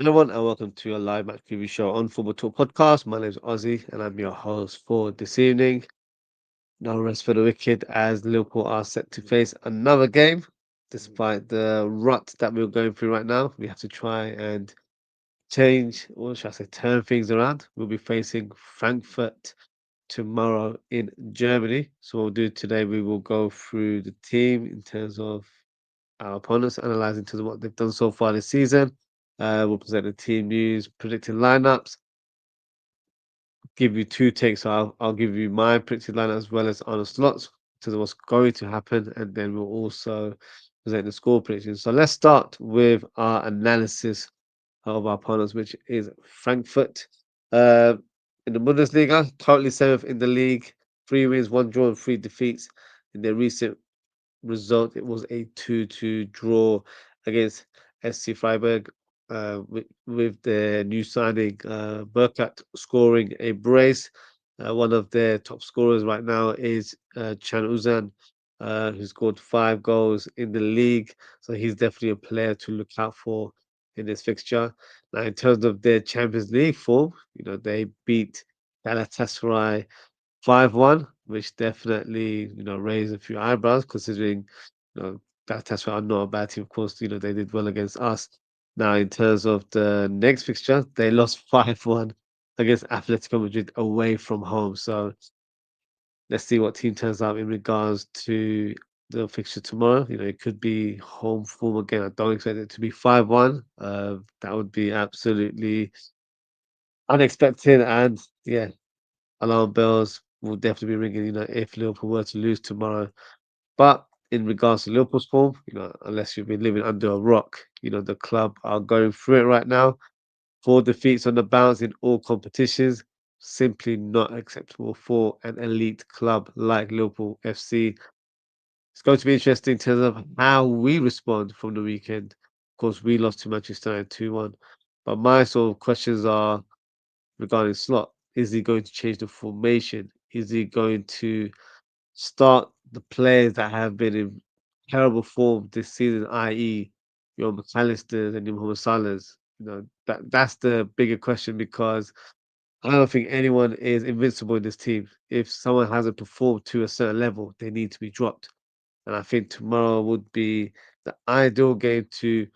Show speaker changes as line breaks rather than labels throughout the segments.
Hello, everyone, and welcome to a live match preview show on Football Talk Podcast. My name is Ozzy, and I'm your host for this evening. No rest for the wicked, as Liverpool are set to face another game. Despite the rut that we're going through right now, we have to try and change, or should I say, turn things around. We'll be facing Frankfurt tomorrow in Germany. So, what we'll do today, we will go through the team in terms of our opponents, analysing to what they've done so far this season. We'll present the team news, predicting lineups, give you two takes. So I'll give you my predicted lineup as well as Arne Slot's to what's going to happen, and then we'll also present the score predictions. So let's start with our analysis of our opponents, which is Frankfurt. Uh, in the Bundesliga, currently seventh in the league, 3 wins, 1 draw, and 3 defeats. In their recent result, it was a 2-2 draw against SC Freiburg, with their new signing, Burkhardt, scoring a brace. One of their top scorers right now is Chan Uzan, who scored 5 goals in the league. So he's definitely a player to look out for in this fixture. Now, in terms of their Champions League form, they beat Galatasaray 5-1, which definitely, raised a few eyebrows considering, that's why I'm not a bad team. Of course, they did well against us. Now, in terms of the next fixture, they lost 5-1 against Atletico Madrid away from home. So let's see what team turns out in regards to the fixture tomorrow. It could be home form again. I don't expect it to be 5-1. That would be absolutely unexpected. And yeah, alarm bells will definitely be ringing, if Liverpool were to lose tomorrow. But in regards to Liverpool's form, unless you've been living under a rock, the club are going through it right now. 4 defeats on the bounce in all competitions. Simply not acceptable for an elite club like Liverpool FC. It's going to be interesting in terms of how we respond from the weekend. Of course, we lost to Manchester United 2-1. But my sort of questions are regarding Slot. Is he going to change the formation? Is he going to start the players that have been in terrible form this season, i.e., your McAllisters and your Mohamed Salahs? That's the bigger question because I don't think anyone is invincible in this team. If someone hasn't performed to a certain level, they need to be dropped. And I think tomorrow would be the ideal game to,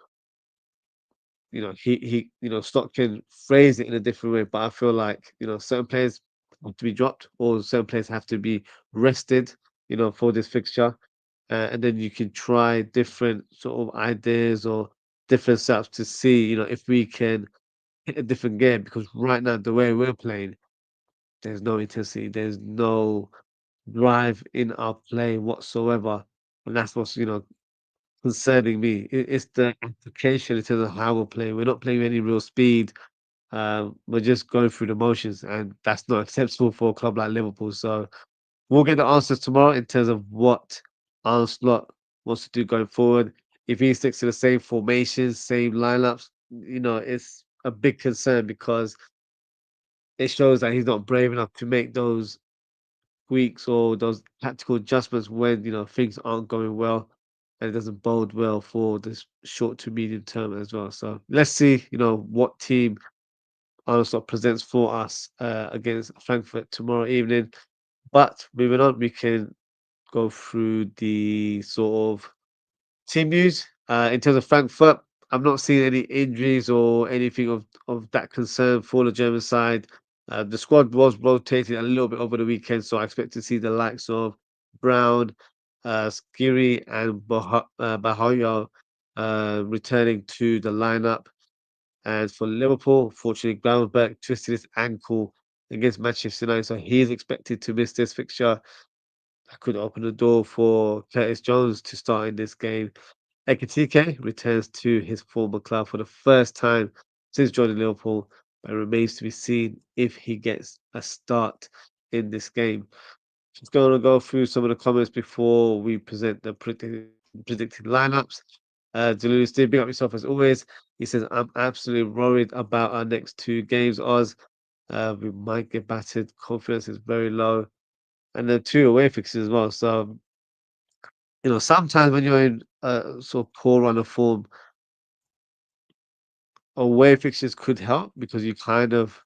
Stock can phrase it in a different way, but I feel like, certain players have to be dropped or certain players have to be rested, for this fixture. And then you can try different sort of ideas or different setups to see, if we can hit a different game. Because right now, the way we're playing, there's no intensity, there's no drive in our play whatsoever. And that's what's, concerning me. It's the application in terms of how we're playing. We're not playing with any real speed. We're just going through the motions, and that's not acceptable for a club like Liverpool. So we'll get the answers tomorrow in terms of what Arne Slot wants to do going forward. If he sticks to the same formations, same lineups, it's a big concern because it shows that he's not brave enough to make those tweaks or those tactical adjustments when things aren't going well, and it doesn't bode well for this short to medium term as well. So let's see, what team Arne Slot presents for us against Frankfurt tomorrow evening. But moving on, we can go through the sort of team news. In terms of Frankfurt, I'm not seeing any injuries or anything of that concern for the German side. The squad was rotating a little bit over the weekend, so I expect to see the likes of Brown, Skiri, and Bahoyo returning to the lineup. And for Liverpool, fortunately, Gravenberch twisted his ankle against Manchester United, so he is expected to miss this fixture. That could open the door for Curtis Jones to start in this game. Ekitike returns to his former club for the first time since joining Liverpool, but it remains to be seen if he gets a start in this game. Just going to go through some of the comments before we present the predicted lineups. Delulu, Steve, big up yourself as always. He says, I'm absolutely worried about our next 2 games, Oz. We might get battered. Confidence is very low. And then 2 away fixes as well. So, sometimes when you're in a sort of poor run of form, away fixtures could help because you kind of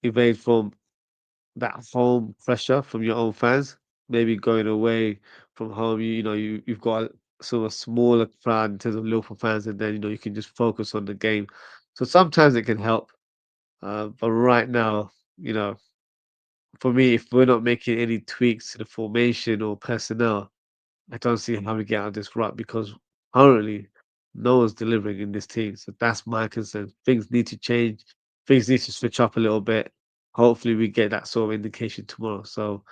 evade from that home pressure from your own fans. Maybe going away from home, you've got sort of smaller crowd in terms of Liverpool fans, and then you can just focus on the game. So sometimes it can help, but right now, you know, for me, if we're not making any tweaks to the formation or personnel, I don't see how we get out of this rut because currently no one's delivering in this team. So that's my concern. Things need to change. Things need to switch up a little bit. Hopefully, we get that sort of indication tomorrow. So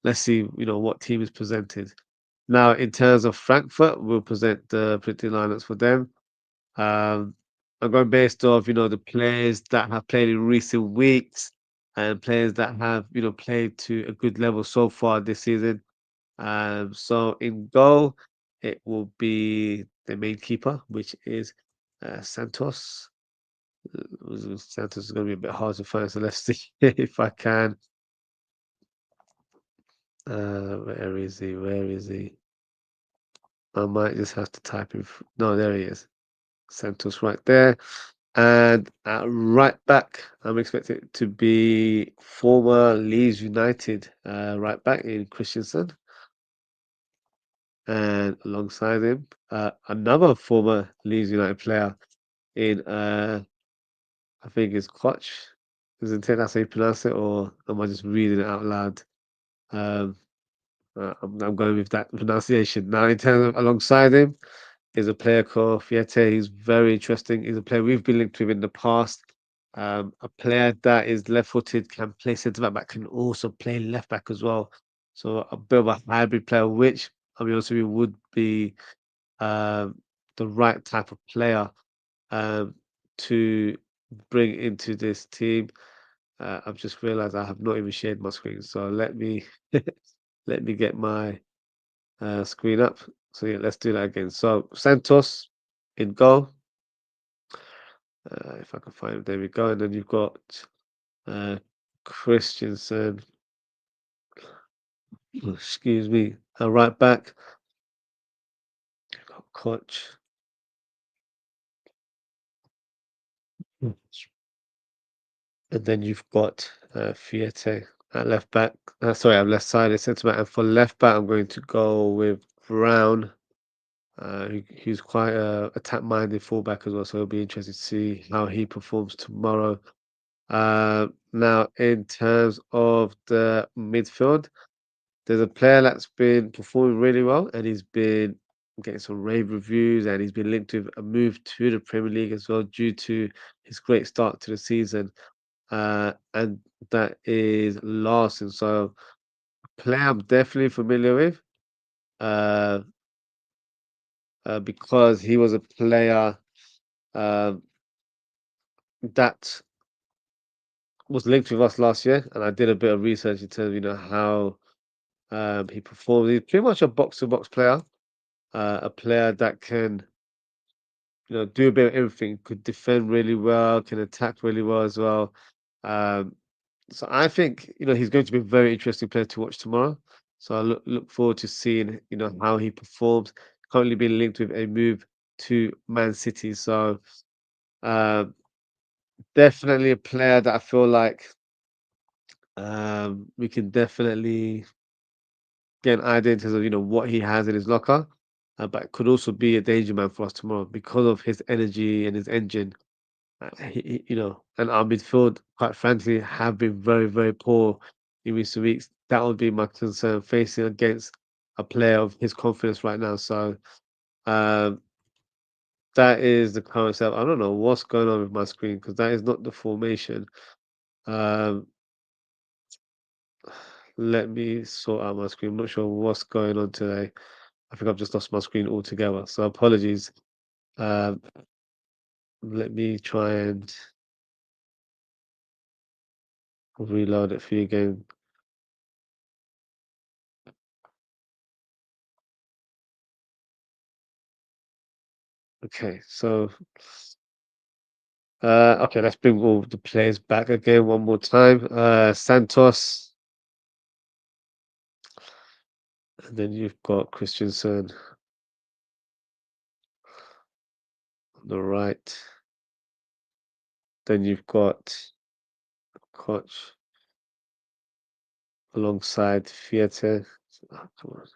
let's see, what team is presented. Now, in terms of Frankfurt, we'll present the predicted lineups for them. Um, I'm going based off, the players that have played in recent weeks and players that have, played to a good level so far this season. So in goal, it will be the main keeper, which is Santos. Santos is going to be a bit hard to find, so let's see if I can. Where is he? Where is he? I might just have to type in. No, there he is. Santos right there. And at right back, I'm expecting it to be former Leeds United right back in Christensen. And alongside him, another former Leeds United player in, I think it's Koch. Isn't it? That's how you pronounce it, or am I just reading it out loud? Um, I'm going with that pronunciation. Now, in terms of alongside him, is a player called Fiete. He's very interesting. He's a player we've been linked with in the past. A player that is left-footed, can play centre back, but can also play left back as well. So a bit of a hybrid player, which I mean, also would be um, the right type of player um, to bring into this team. I've just realised I have not even shared my screen, so let me let me get my screen up. So yeah, let's do that again. So Santos in goal. If I can find him, there we go. And then you've got uh, Christensen. Excuse me, right back. You've got Koch. And then you've got Fiete at left back. Sorry, I'm left sided centre back. And for left back, I'm going to go with Brown. He's quite a attack-minded fullback as well, so it'll be interesting to see how he performs tomorrow. Now, in terms of the midfield, there's a player that's been performing really well, and he's been getting some rave reviews, and he's been linked with a move to the Premier League as well due to his great start to the season. And that is Larson. So, player I'm definitely familiar with, uh, because he was a player um, that was linked with us last year, and I did a bit of research in terms of how he performed. He's pretty much a box-to-box player, a player that can do a bit of everything. Could defend really well, can attack really well as well. Um, so I think he's going to be a very interesting player to watch tomorrow. So I look forward to seeing how he performs. Currently being linked with a move to Man City, so um, definitely a player that I feel like we can definitely get an idea in terms of what he has in his locker, but it could also be a danger man for us tomorrow because of his energy and his engine. And our midfield, quite frankly, have been very, very poor in recent weeks. That would be my concern facing against a player of his confidence right now. So um, that is the current setup. I don't know what's going on with my screen because that is not the formation. Um, let me sort out my screen. I'm not sure what's going on today. I think I've just lost my screen altogether. So apologies. Um, let me try and reload it for you again. Okay, so okay, let's bring all the players back again one more time. Santos, and then you've got Christensen on the right. Then you've got Koch alongside Theatre. Oh, come on.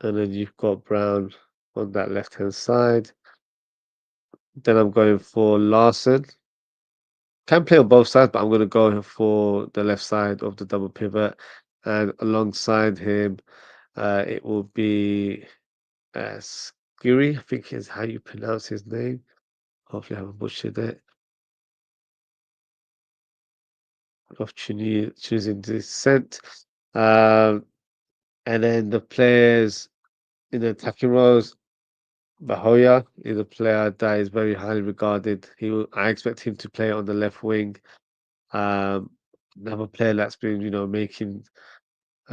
And then you've got Brown on that left-hand side. Then I'm going for Larson. Can play on both sides, but I'm going to go for the left side of the double pivot. And alongside him, it will be Skiri, I think is how you pronounce his name. Hopefully, I haven't butchered it. Of choosing descent. Um, and then the players in the attacking roles, Bahoya is a player that is very highly regarded. I expect him to play on the left wing. Um, Another player that's been, making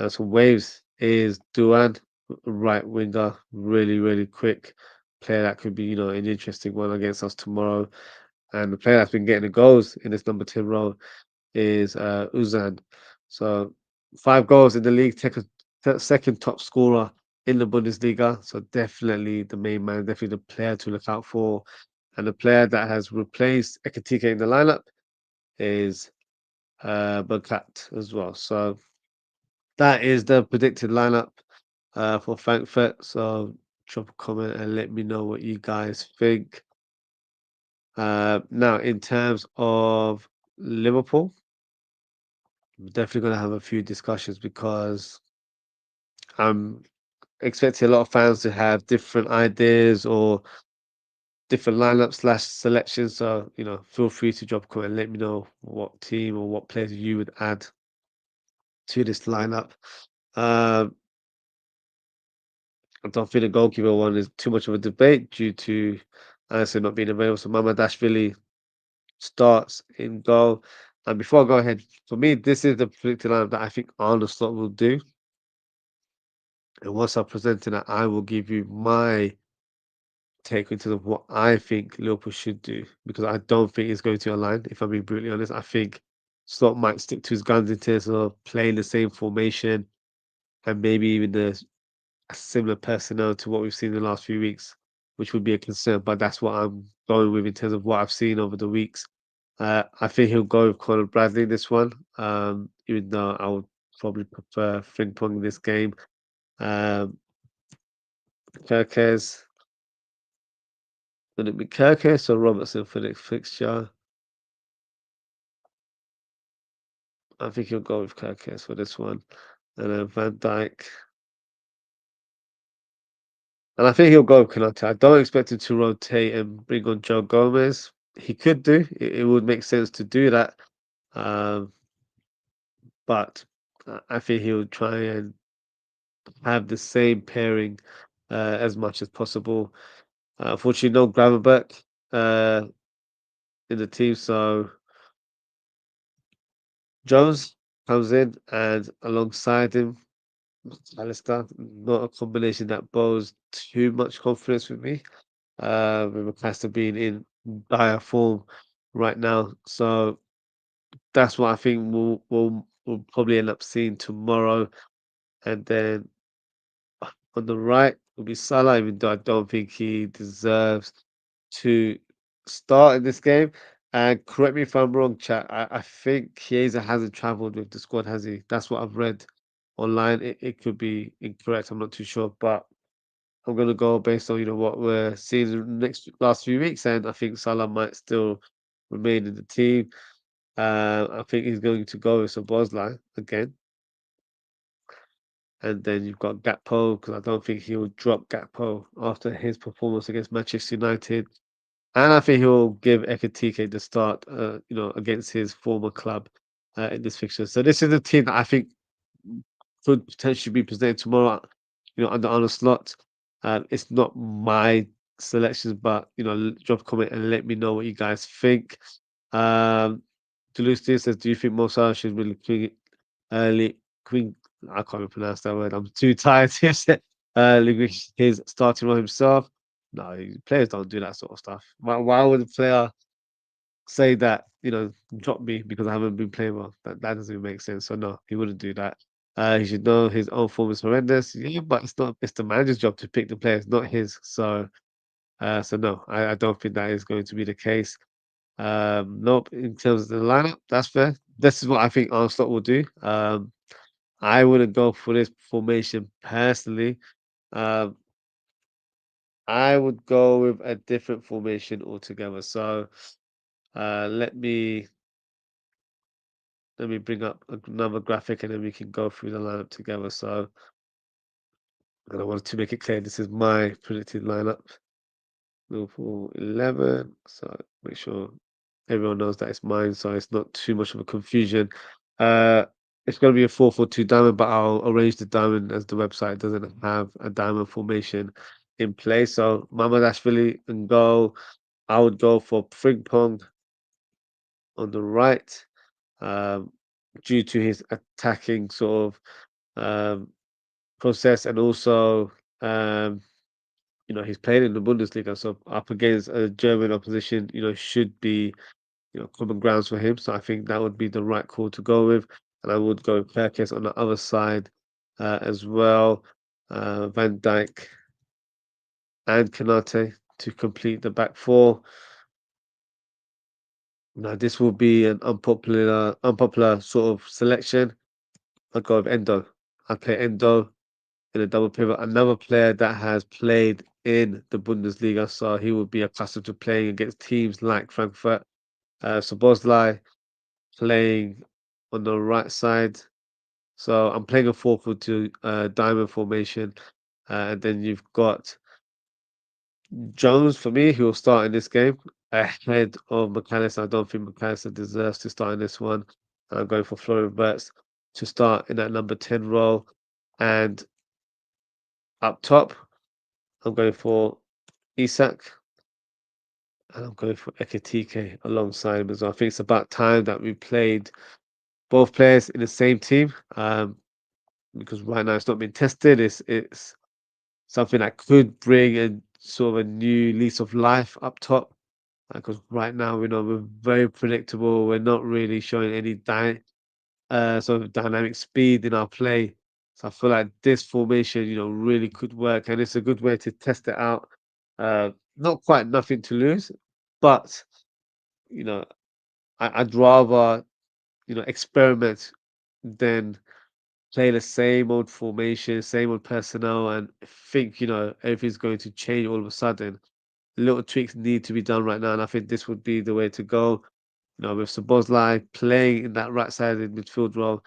some waves is Duan, right winger, really, really quick player that could be, an interesting one against us tomorrow. And the player that's been getting the goals in this number 10 role is Uzan. So 5 goals in the league, second top scorer in the Bundesliga. So definitely the main man, definitely the player to look out for. And the player that has replaced Ekatike in the lineup is Burkhardt as well. So that is the predicted lineup for Frankfurt. So drop a comment and let me know what you guys think. Now, in terms of Liverpool, we're definitely going to have a few discussions because I'm expecting a lot of fans to have different ideas or different lineups slash selections. So, feel free to drop a comment and let me know what team or what players you would add to this lineup. Um, I don't think the goalkeeper one is too much of a debate due to Anderson not being available. So Mamadashvili starts in goal. And before I go ahead, for me, this is the predicted lineup that I think Arne Slot will do. And once I present it, I will give you my take in terms of what I think Liverpool should do because I don't think it's going to align. If I'm being brutally honest, I think Slot might stick to his guns in terms of playing the same formation and maybe even a similar personnel to what we've seen in the last few weeks, which would be a concern. But that's what I'm going with in terms of what I've seen over the weeks. I think he'll go with Conor Bradley in this one, even though I would probably prefer Frimpong in this game. Um, Kirkes, would it be Kirkes or Robertson for the fixture? I think he'll go with Kirkes for this one. And then Van Dijk. And I think he'll go with Konate. I don't expect him to rotate and bring on Joe Gomez. He could do. It would make sense to do that. Um, but I think he'll try and have the same pairing as much as possible. Unfortunately, no Gravenberch in the team, so Jones comes in and alongside him, Alistair. Not a combination that bodes too much confidence with me. With McAllister being in dire form right now, so that's what I think we'll probably end up seeing tomorrow. And then on the right will be Salah, even though I don't think he deserves to start in this game. And correct me if I'm wrong, chat. I think Chiesa hasn't travelled with the squad, has he? That's what I've read online. It could be incorrect. I'm not too sure, but I'm gonna go based on what we're seeing in the last few weeks, and I think Salah might still remain in the team. I think he's going to go with Szoboszlai again. And then you've got Gakpo, because I don't think he'll drop Gakpo after his performance against Manchester United. And I think he'll give Ekitike the start, against his former club in this fixture. So this is a team that I think could potentially be presented tomorrow, under Arne Slot. It's not my selections, but drop a comment and let me know what you guys think. Toulouse says, "Do you think Mo Salah should really early Queen?" I can't even pronounce that word. I'm too tired to say. His starting role himself. No, players don't do that sort of stuff. Why would a player say that, drop me because I haven't been playing well? That doesn't even make sense. So no, he wouldn't do that. He should know his own form is horrendous. Yeah, but it's not. It's the manager's job to pick the players, not his. So So no, I don't think that is going to be the case. Nope, in terms of the lineup, that's fair. This is what I think Arne Slot will do. I wouldn't go for this formation personally. Um, I would go with a different formation altogether. So uh, let me let me bring up another graphic and then we can go through the lineup together. So and I wanted to make it clear this is my predicted lineup. Liverpool 11. So make sure everyone knows that it's mine, so it's not too much of a confusion. Uh, it's going to be a 4-4-2 diamond, but I'll arrange the diamond as the website doesn't have a diamond formation in place. So Mamadashvili and goal. I would go for Frimpong on the right, um, due to his attacking sort of process and also he's playing in the Bundesliga, so up against a German opposition, should be, common grounds for him. So I think that would be the right call to go with. And I would go with Perkins on the other side as well. Van Dijk and Kanate to complete the back four. Now this will be an unpopular sort of selection. I'll go with Endo. I play Endo in a double pivot. Another player that has played in the Bundesliga, so he would be accustomed to playing against teams like Frankfurt. Szoboszlai playing on the right side. So I'm playing a 4-4-2 diamond formation. And then you've got Jones for me, who will start in this game ahead of McAllister. I don't think McAllister deserves to start in this one. I'm going for Florian Wirtz to start in that number 10 role. And up top, I'm going for Isak and I'm going for Ekitike alongside him as well. I think it's about time that we played both players in the same team. Because right now it's not been tested. It's something that could bring a sort of a new lease of life up top. Because right now we're very predictable. We're not really showing any sort of dynamic speed in our play. So I feel like this formation, really could work, and it's a good way to test it out. Not quite nothing to lose, but you know, I'd rather experiment than play the same old formation, same old personnel, and think everything's going to change all of a sudden. Little tweaks need to be done right now, and I think this would be the way to go. With Szoboszlai playing in that right-sided midfield role,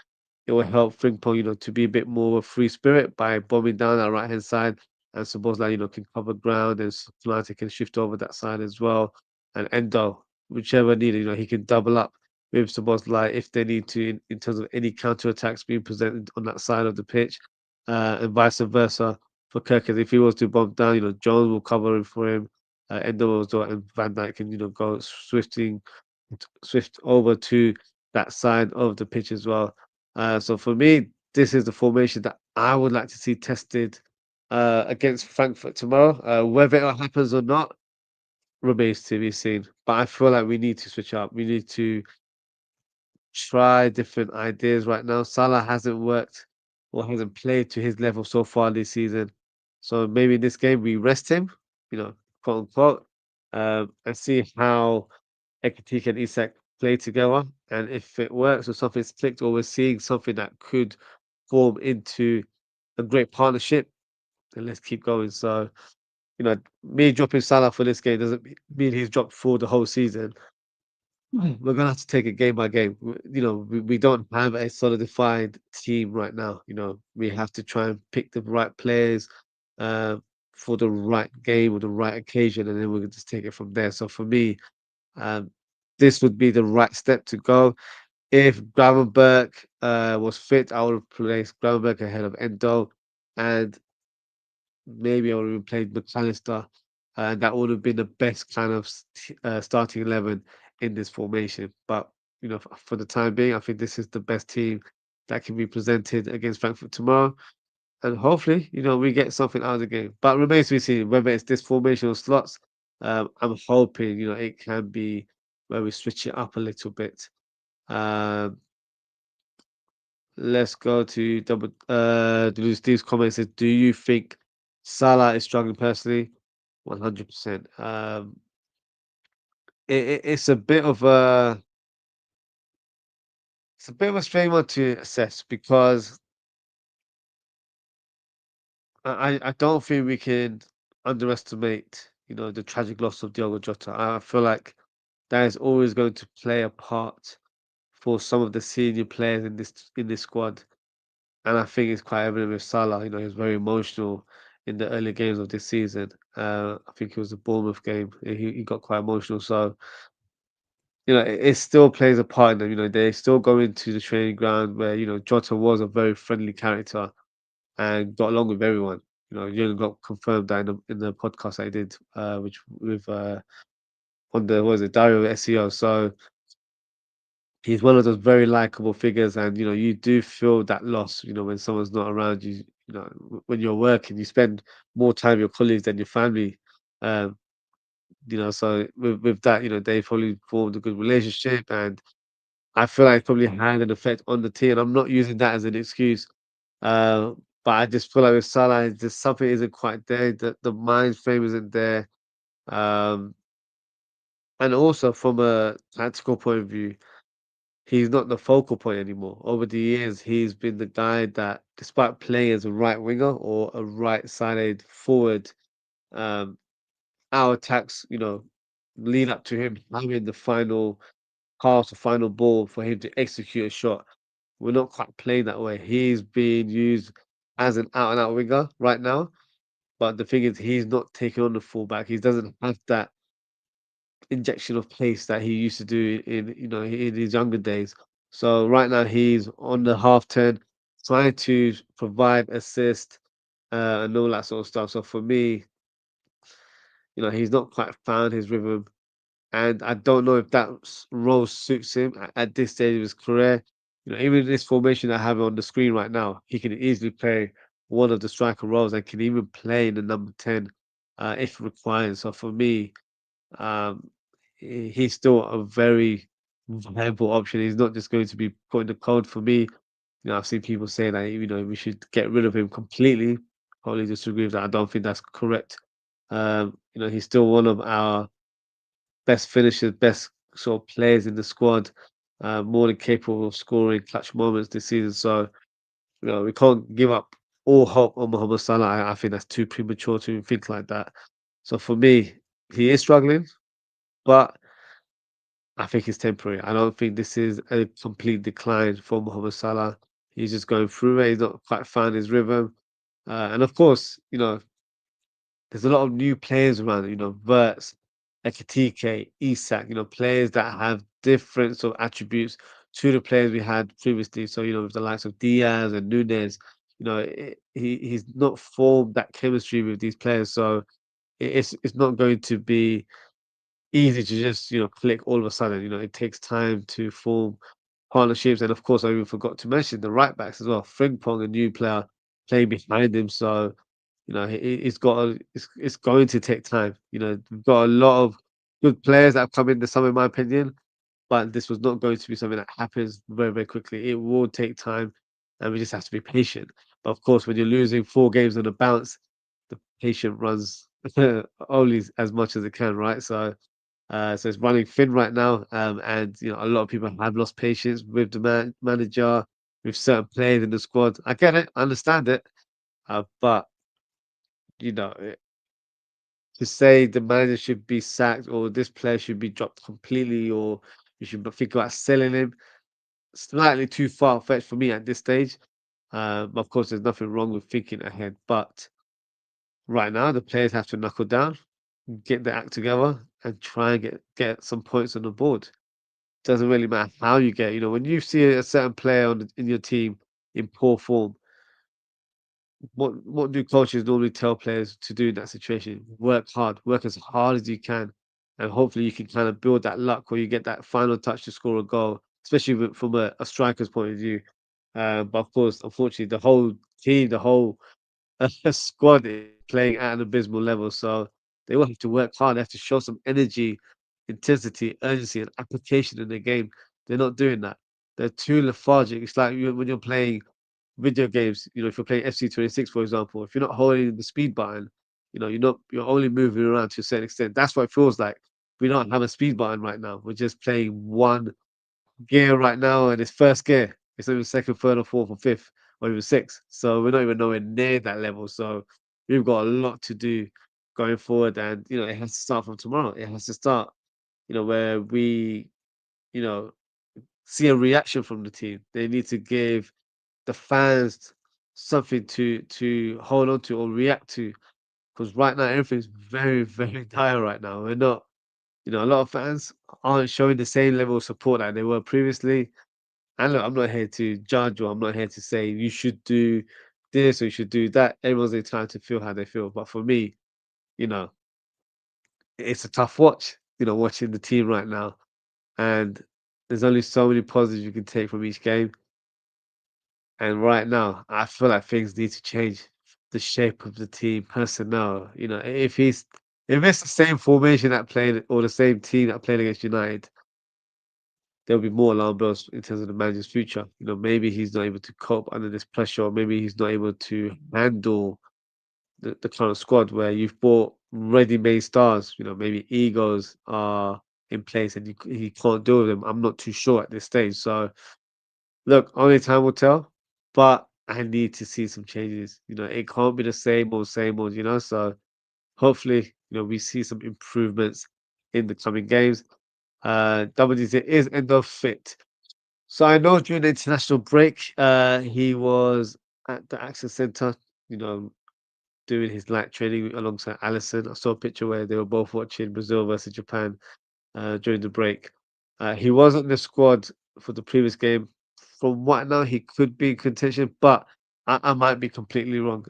it will help Frimpong, to be a bit more of a free spirit by bombing down that right-hand side. And Szoboszlai, can cover ground and Konate can shift over that side as well. And Endo, whichever needed, he can double up with Szoboszlai if they need to in terms of any counter-attacks being presented on that side of the pitch. And vice versa for Kirkers. If he was to bomb down, Jones will cover him for him. Endo as well, and Van Dijk can, go swift over to that side of the pitch as well. So for me, this is the formation that I would like to see tested against Frankfurt tomorrow. Whether it happens or not remains to be seen. But I feel like we need to switch up. We need to try different ideas right now. Salah hasn't worked or hasn't played to his level so far this season. So maybe in this game we rest him, quote unquote, and see how Ekitike and Isak play together. And if it works or something's clicked or we're seeing something that could form into a great partnership, then let's keep going. So, me dropping Salah for this game doesn't mean he's dropped for the whole season. We're gonna have to take it game by game. We don't have a solidified team right now. We have to try and pick the right players uh, for the right game or the right occasion, and then we'll just take it from there. So for me, um, this would be the right step to go. If Gravenberg was fit, I would have placed Gravenberg ahead of Endo, and maybe I would have played McAllister, and that would have been the best kind of starting 11 in this formation. But for the time being, I think this is the best team that can be presented against Frankfurt tomorrow, and hopefully, we get something out of the game. But remains to be seen whether it's this formation or slots. I'm hoping it can be where we switch it up a little bit. Um, let's go to Steve's comment says, do you think Salah is struggling personally? 100%. It's a bit of a strange one to assess because I don't think we can underestimate, the tragic loss of Diogo Jota. I feel like that is always going to play a part for some of the senior players in this squad. And I think it's quite evident with Salah. He was very emotional in the early games of this season. I think it was the Bournemouth game. He got quite emotional. So, it still plays a part in them. They still go into the training ground where, Jota was a very friendly character and got along with everyone. Jurgen got confirmed that in the podcast I did, which with on the what was it, Diary of SEO. So he's one of those very likable figures, and you do feel that loss. When someone's not around you. When you're working, you spend more time with your colleagues than your family. Um, so with that, they probably formed a good relationship, and I feel like it probably had an effect on the team. I'm not using that as an excuse. Uh, but I just feel like with Salah, just something isn't quite there. The mind frame isn't there. Um, and also from a tactical point of view, he's not the focal point anymore. Over the years, he's been the guy that, despite playing as a right winger or a right-sided forward, um, our attacks, lead up to him having the final pass, the final ball for him to execute a shot. We're not quite playing that way. He's being used as an out-and-out winger right now. But the thing is, he's not taking on the fullback. He doesn't have that injection of pace that he used to do in his younger days. So right now he's on the half turn, trying to provide assist and all that sort of stuff. So for me, he's not quite found his rhythm, and I don't know if that role suits him at this stage of his career. Even this formation I have on the screen right now, he can easily play one of the striker roles and can even play in the number 10 if required. So for me, um, he's still a very viable option. He's not just going to be put in the cold for me. I've seen people say that we should get rid of him completely. Probably disagree with that. I don't think that's correct. He's still one of our best finishers, best sort of players in the squad. More than capable of scoring clutch moments this season. So we can't give up all hope on Mohamed Salah. I think that's too premature to even think like that. So for me, he is struggling, but I think it's temporary. I don't think this is a complete decline for Mohamed Salah. He's just going through it. He's not quite found his rhythm. And of course, there's a lot of new players around, Verts, Ekitike, Isak, players that have different sort of attributes to the players we had previously. So, with the likes of Diaz and Nunez, he's not formed that chemistry with these players. So it's not going to be easy to just, click all of a sudden. It takes time to form partnerships. And of course, I even forgot to mention the right backs as well. Frimpong, a new player, playing behind him. So, he's got it's going to take time. We've got a lot of good players that have come in the summer, in my opinion, but this was not going to be something that happens very, very quickly. It will take time, and we just have to be patient. But of course, when you're losing 4 games on a bounce, the patient runs only as much as it can, right? So it's running thin right now, and a lot of people have lost patience with the manager, with certain players in the squad. I get it, I understand it, but you know, eh, to say the manager should be sacked or this player should be dropped completely or you should think about selling him, slightly too far fetched for me at this stage. Of course, there's nothing wrong with thinking ahead, but right now the players have to knuckle down, get their act together, and try and get some points on the board. Doesn't really matter how you get. When you see a certain player in your team in poor form, what do coaches normally tell players to do in that situation? Work hard, work as hard as you can, and hopefully you can kind of build that luck where you get that final touch to score a goal, especially from a striker's point of view. But of course, unfortunately, the whole team, the whole squad is playing at an abysmal level, so they will have to work hard. They have to show some energy, intensity, urgency, and application in the game. They're not doing that. They're too lethargic. It's like when you're playing video games. If you're playing FC 26, for example, if you're not holding the speed button, you're only moving around to a certain extent. That's what it feels like. We don't have a speed button right now. We're just playing one gear right now, and it's first gear. It's not even second, third, or fourth, or fifth, or even sixth. So we're not even nowhere near that level. So we've got a lot to do going forward, and it has to start from tomorrow. It has to start, where we, you know, see a reaction from the team. They need to give the fans something to hold on to or react to. Because right now everything's very, very dire right now. We're not, a lot of fans aren't showing the same level of support that they were previously. And look, I'm not here to judge or I'm not here to say you should do this or you should do that. Everyone's entitled to feel how they feel. But for me, you know, it's a tough watch, watching the team right now. And there's only so many positives you can take from each game. And right now, I feel like things need to change. The shape of the team, personnel. If it's the same formation that played or the same team that played against United, there'll be more alarm bells in terms of the manager's future. Maybe he's not able to cope under this pressure, or maybe he's not able to handle the kind of squad where you've bought ready-made stars. Maybe egos are in place and he can't deal with them. I'm not too sure at this stage. So look, only time will tell, but I need to see some changes. It can't be the same old, So hopefully, we see some improvements in the coming games. WDZ is end of fit. So I know during the international break, he was at the Access Centre, you know, doing his light training alongside Allison. I saw a picture where they were both watching Brazil versus Japan during the break. He wasn't in the squad for the previous game. From what I know, he could be in contention, but I might be completely wrong.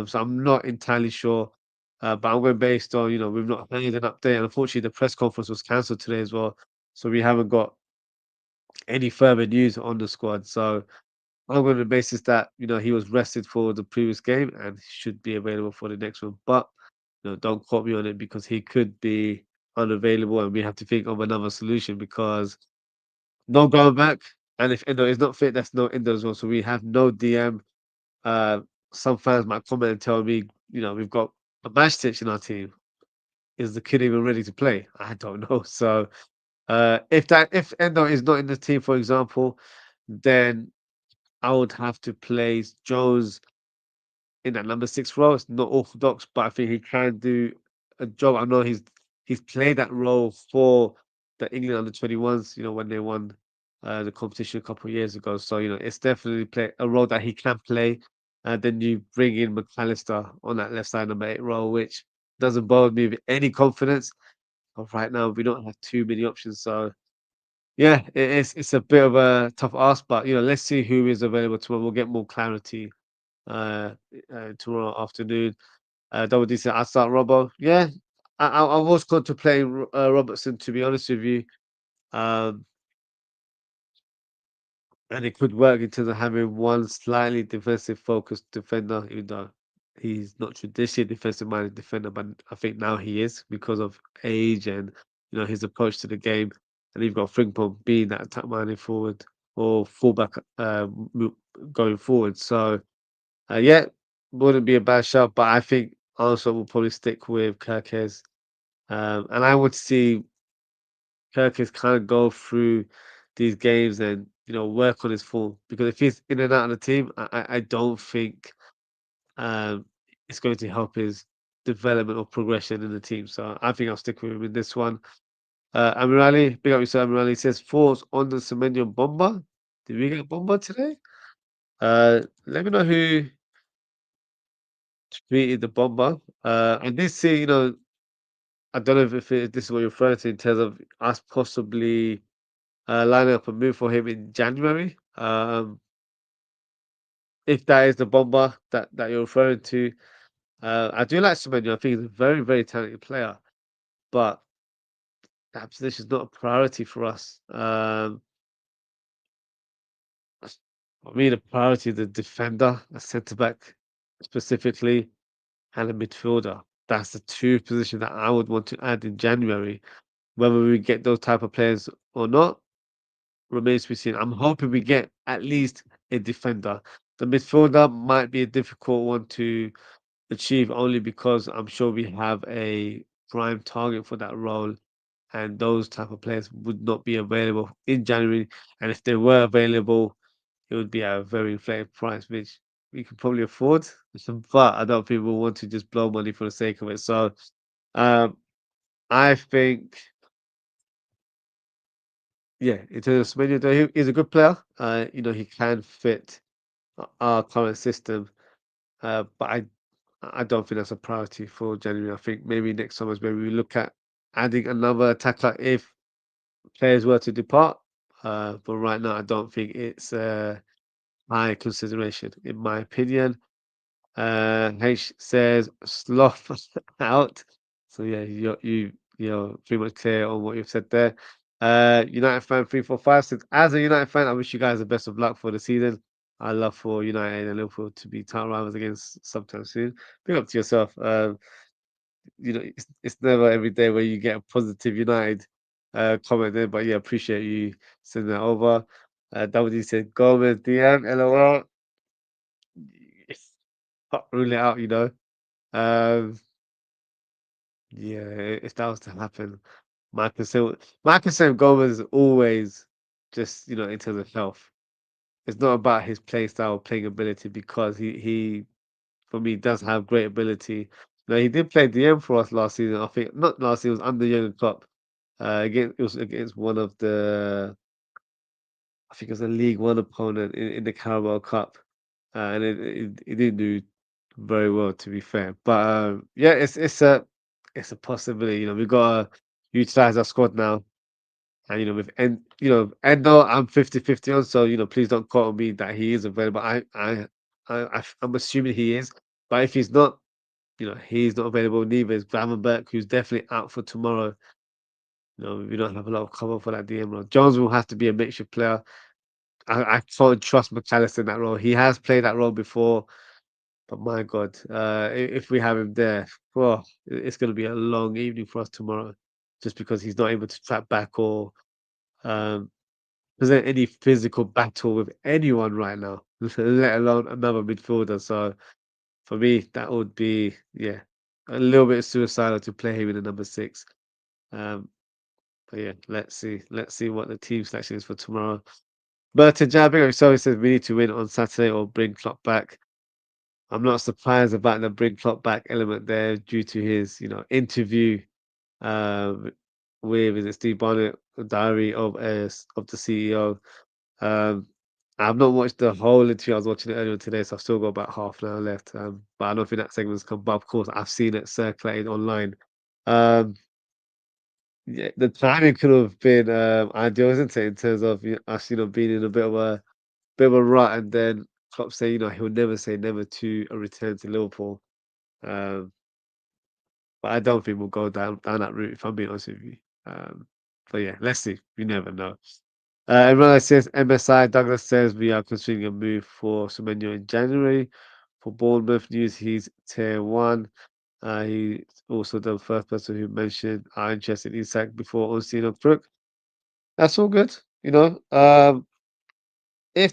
So I'm not entirely sure. But I'm going based on, we've not heard an update. And unfortunately, the press conference was cancelled today as well. So we haven't got any further news on the squad. So I'm going to basis that, he was rested for the previous game and should be available for the next one. But, don't quote me on it because he could be unavailable and we have to think of another solution because no going back. And if Endo is not fit, that's no Endo as well. So we have no DM. Uh, some fans might comment and tell me, we've got a match stitch in our team. Is the kid even ready to play? I don't know. So if Endo is not in the team, for example, then I would have to place Jones in that number 6 role. It's not orthodox, but I think he can do a job. I know he's played that role for the England under 21s, when they won the competition a couple of years ago. So, it's definitely a role that he can play. And then you bring in McAllister on that left side number 8 role, which doesn't bode me with any confidence. But right now, we don't have too many options. So, yeah, it's a bit of a tough ask, but let's see who is available tomorrow. We'll get more clarity uh, tomorrow afternoon. Double D said, I start Robbo. Yeah, I was contemplating Robertson, to be honest with you. Um, and it could work in terms of having one slightly defensive focused defender, even though he's not traditionally a defensive minded defender, but I think now he is because of age and his approach to the game. And you've got Frimpong being that attack minded forward or fullback going forward. So yeah, wouldn't be a bad shout, but I think also will probably stick with Kirkes. And I would see Kirkes kind of go through these games and work on his form because if he's in and out of the team, I don't think um, it's going to help his development or progression in the team. So I think I'll stick with him in this one. Amirali, big up yourself, Amirali says thoughts on the Semenyo Bomber. Did we get Bomber today? Let me know who tweeted the Bomber. I did see, I don't know if this is what you're referring to in terms of us possibly lining up a move for him in January. If that is the Bomber that you're referring to, I do like Semenyo. I think he's a very, very talented player, but that position is not a priority for us. For me, the priority is the defender, a centre back specifically, and a midfielder. That's the two positions that I would want to add in January. Whether we get those type of players or not remains to be seen. I'm hoping we get at least a defender. The midfielder might be a difficult one to achieve only because I'm sure we have a prime target for that role, and those type of players would not be available in January. And if they were available, it would be at a very inflated price, which we could probably afford. But I don't think we'll want to just blow money for the sake of it. So um, I think, yeah, in terms of Semenyo, though, he's a good player. He can fit our current system, but I don't think that's a priority for January. I think maybe next summer is where we look at adding another attacker if players were to depart. But right now, I don't think it's high consideration, in my opinion. H says sloth out. So yeah, you're pretty much clear on what you've said there. United fan 345 says, as a United fan, I wish you guys the best of luck for the season. I love for United and Liverpool to be title rivals against sometime soon. Big up to yourself. It's never every day where you get a positive United comment there, but yeah, appreciate you sending that over. WD said Gomez DM, LOL. Can't rule it out. Um, yeah, if that was to happen, my concern with Gomez is always just, in terms of health. It's not about his play style, playing ability, because he for me does have great ability. Now he did play DM for us last season. I think not last season, it was under Jurgen Klopp. It was against one of the, I think it was a League One opponent in the Carabao Cup, and it didn't do very well, to be fair. But yeah, it's a possibility. We've got to utilize our squad now, and Endo, I'm 50-50 on. So please don't quote on me that he is available. I'm assuming he is, but if he's not, he's not available. Neither is Gravenberch, who's definitely out for tomorrow. We don't have a lot of cover for that DM role. Jones will have to be a makeshift player. I can't trust McAllister in that role. He has played that role before, but my God, if we have him there, well, it's going to be a long evening for us tomorrow, just because he's not able to track back or um, present any physical battle with anyone right now, let alone another midfielder. So for me, that would be, yeah, a little bit suicidal to play him in the number six. Um, but yeah, let's see. Let's see what the team selection is for tomorrow. But to Jabber, so he says we need to win on Saturday or bring Klopp back. I'm not surprised about the bring Klopp back element there due to his, interview um, with, is it Steve Barnett, the diary of the CEO. Um, I've not watched the whole interview. I was watching it earlier today, so I've still got about half an hour left. But I don't think that segment's come. But of course, I've seen it circulating online. Um, yeah, the timing could have been ideal, isn't it, in terms of us, being in a bit of a rut, and then Klopp say, he'll never say never to a return to Liverpool. Um, but I don't think we'll go down that route, if I'm being honest with you. But yeah, let's see. You never know. Everyone says MSI. Douglas says we are considering a move for Semenyo in January. For Bournemouth news, he's tier one. He's also the first person who mentioned our interest in Isak before Orsino Crook. That's all good. If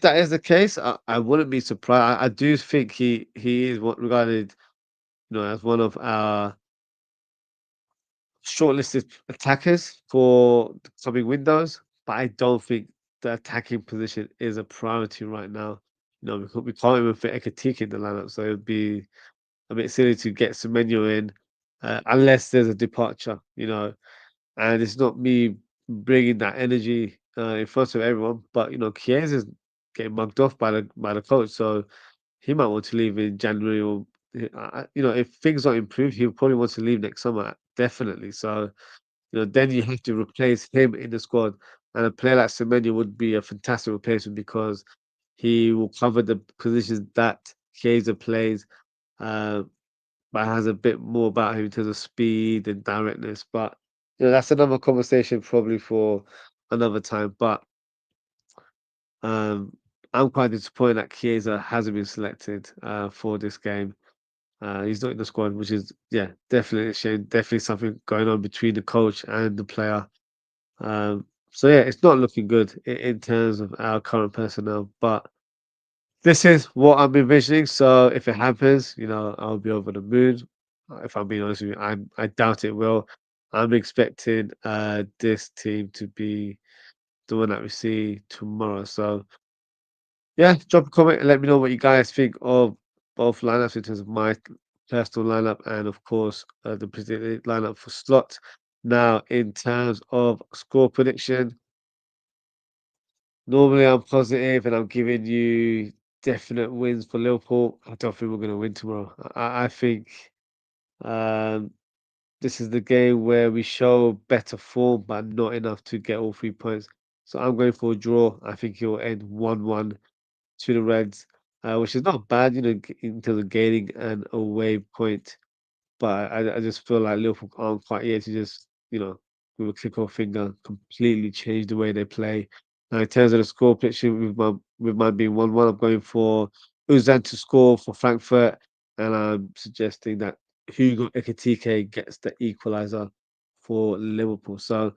that is the case, I wouldn't be surprised. I do think he is what regarded, as one of our shortlisted attackers for the coming windows, but I don't think the attacking position is a priority right now. We can't even fit Ekatike in the lineup, so it'd be a bit silly to get Semenyo in unless there's a departure. And it's not me bringing that energy in front of everyone, but Chiesa is getting mugged off by the coach, so he might want to leave in January or if things don't improve, he'll probably want to leave next summer, definitely. So then you have to replace him in the squad, and a player like Semenyo would be a fantastic replacement because he will cover the positions that Chiesa plays, uh, but has a bit more about him in terms of speed and directness. But that's another conversation probably for another time. But um, I'm quite disappointed that Chiesa hasn't been selected for this game. He's not in the squad, which is, yeah, definitely a shame. Definitely something going on between the coach and the player. So yeah, it's not looking good in terms of our current personnel. But This is what I'm envisioning. So if it happens, I'll be over the moon. If I'm being honest with you, I doubt it will. I'm expecting this team to be the one that we see tomorrow. So yeah, drop a comment and let me know what you guys think of both lineups in terms of my personal lineup and of course the predicted lineup for Slot. Now, in terms of score prediction, normally I'm positive and I'm giving you definite wins for Liverpool. I don't think we're going to win tomorrow. I think um, this is the game where we show better form, but not enough to get all 3 points. So I'm going for a draw. I think it will end 1-1 to the Reds, which is not bad, in terms of gaining an away point. But I just feel like Liverpool aren't quite here to just, with a click of a finger, completely change the way they play. Now, in terms of the score prediction, with mine being 1-1, I'm going for Uzan to score for Frankfurt, and I'm suggesting that Hugo Ekitike gets the equaliser for Liverpool. So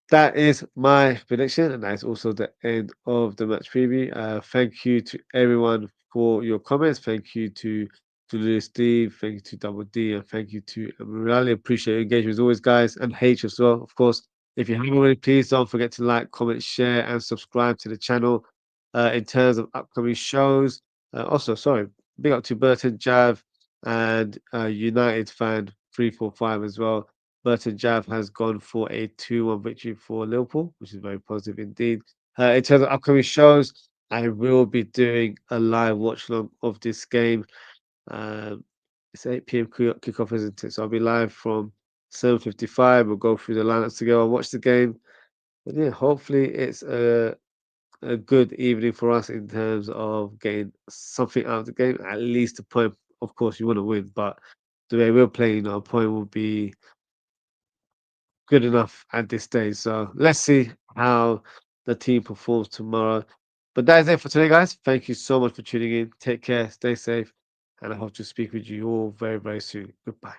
that is my prediction, and that is also the end of the match preview. Thank you to everyone for your comments. Thank you to Lewis Steve. Thank you to Double D, and thank you to really appreciate your engagement as always, guys, and H as well, of course. If you haven't already, please don't forget to like, comment, share, and subscribe to the channel. In terms of upcoming shows, also sorry, big up to Burton Jav and United fan 345 as well. Burton Jav has gone for a 2-1 victory for Liverpool, which is very positive indeed. In terms of upcoming shows, I will be doing a live watch along of this game. Um, it's 8 p.m. kickoff, isn't it? So I'll be live from 7:55. We'll go through the lineups together and watch the game. But yeah, hopefully it's a good evening for us in terms of getting something out of the game, at least a point. Of course, you want to win, but the way we're playing, a point will be good enough at this stage. So let's see how the team performs tomorrow. But that is it for today, guys. Thank you so much for tuning in. Take care, stay safe, and I hope to speak with you all very, very soon. Goodbye.